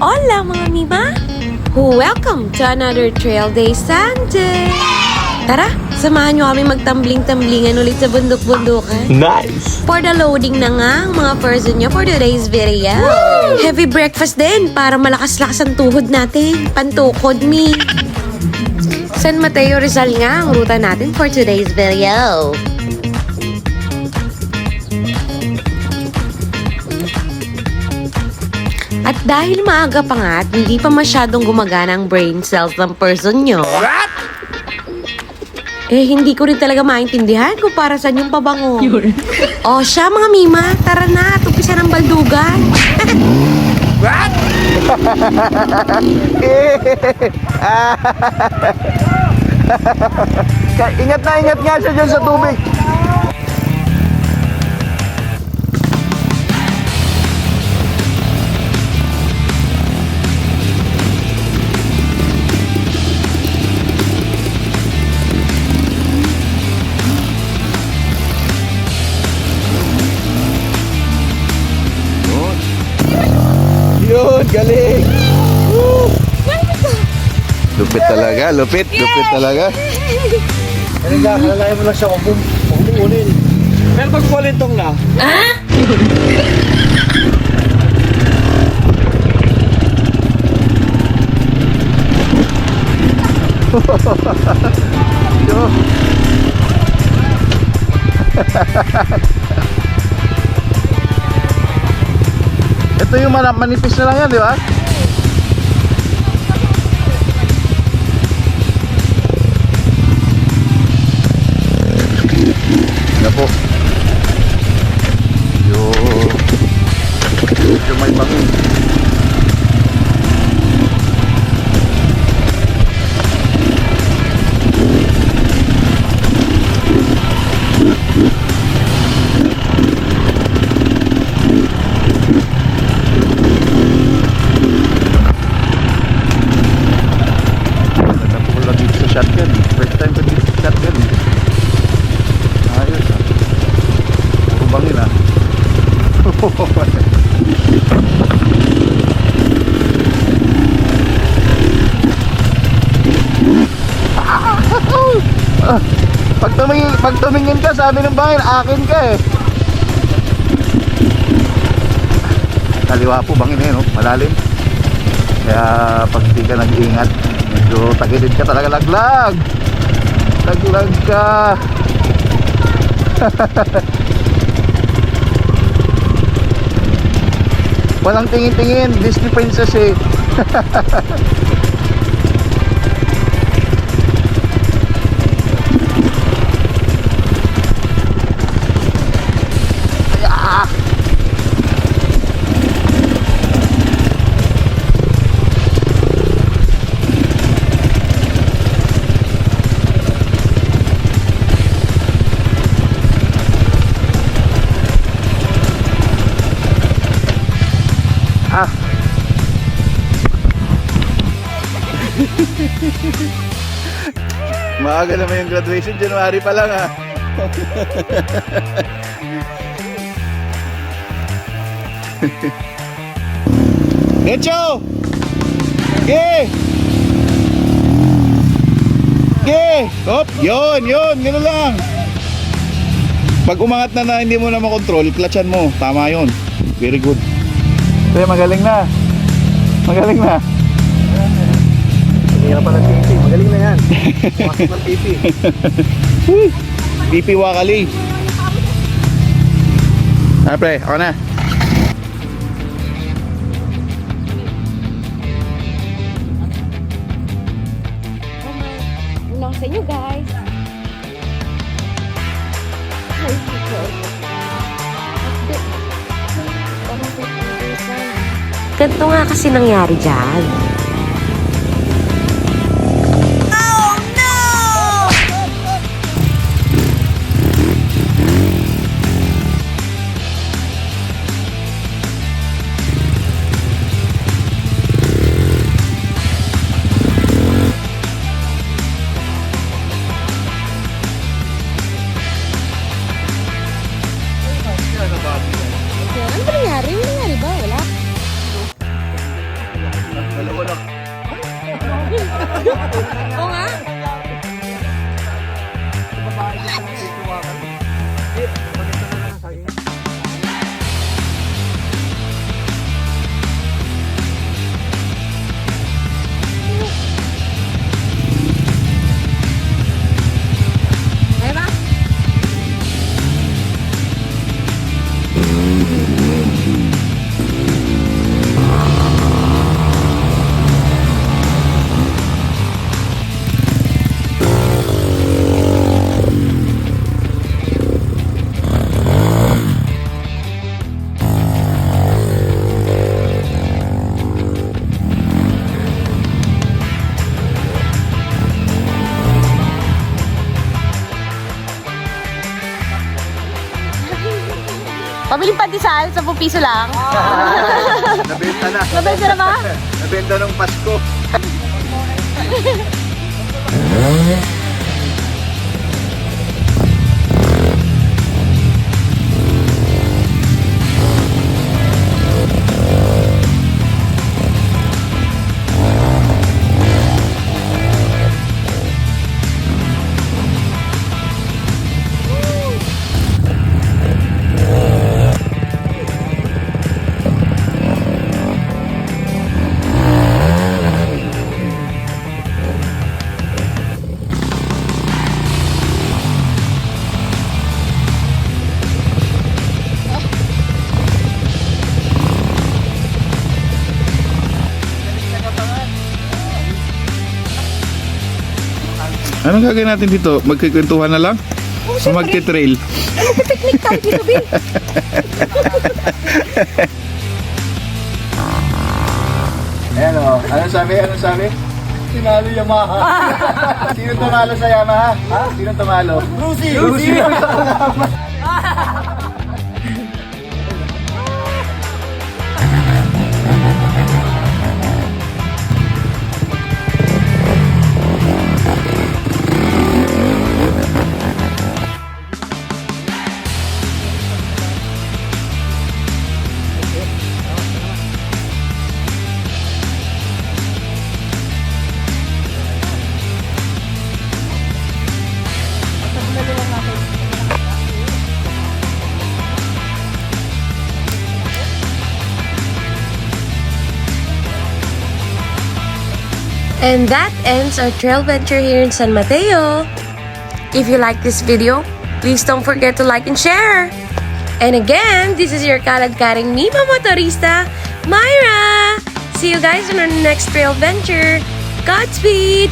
Hola mga mima! Welcome to another Trail Day Sunday! Tara, samahan nyo kami magtambling-tamblingan ulit sa bundok-bundukan. Nice! For the loading na nga ang mga person nyo for today's video. Woo! Heavy breakfast din para malakas-lakas ang tuhod natin. Pantukod me. San Mateo Rizal nga ang ruta natin for today's video. At dahil maaga pa nga at hindi pa masyadong gumagana ang brain cells ng person nyo, hindi ko rin talaga maintindihan kung para saan yung pabango. O siya mga mima, tara na, tumpisa ng baldugan. Ingat nga siya dyan sa tubig. Yun, galing! Woo! Lupit talaga, lupit talaga. Ano nga, kalalayan mo lang siya kung bumuunin. Pero pag kulintong na, Yo. Ito yung manipis na lang yan, di ba? Yan po. Medyo may bangin. Shotgun. First time ko dito sa shotgun. Ayos ah. Puro bangin ah. Pag tumingin ka, sabi ng bangin, akin ka eh. Kaliwa po bangin eh, no? Malalim. Kaya pag di ka nag-iingat, medyo tagilid ka talaga, laglag ka. Walang tingin-tingin, Disney princess eh. Maaga naman yung graduation, January pa lang ah. Decho! Ge! Hop! Yun! Gano'n lang! Pag umangat na hindi mo na makontrol, clutchan mo. Tama yun. Very good. Kaya magaling na. hindi pa ng pipi. Magaling na yan. Pasok ng pipi. Pipi wakali. Pre, ako na. Long sa inyo guys. Ganito nga kasi nangyari dyan. Ano nangyari? Ano nangyari ba? Wala. Oo nga. Kaya ba? Pabiling pandesal, 10 piso lang. Nabenta na. Nabenta na ba? Nabenta nung Pasko. Anong gagawin natin dito? Magkikwentuhan na lang? O magti-trail? Picnic tayo dito, Bill. Ayan o. Anong sabi? Anong sabi? Tinalo Yamaha. Sino tumalo sa Yamaha? Ha? Sino tumalo? Lucy! And that ends our trail venture here in San Mateo. If you like this video, please don't forget to like and share. And again, this is your kalad-karing Mima Motorista, Myra. See you guys on our next trail venture. Godspeed!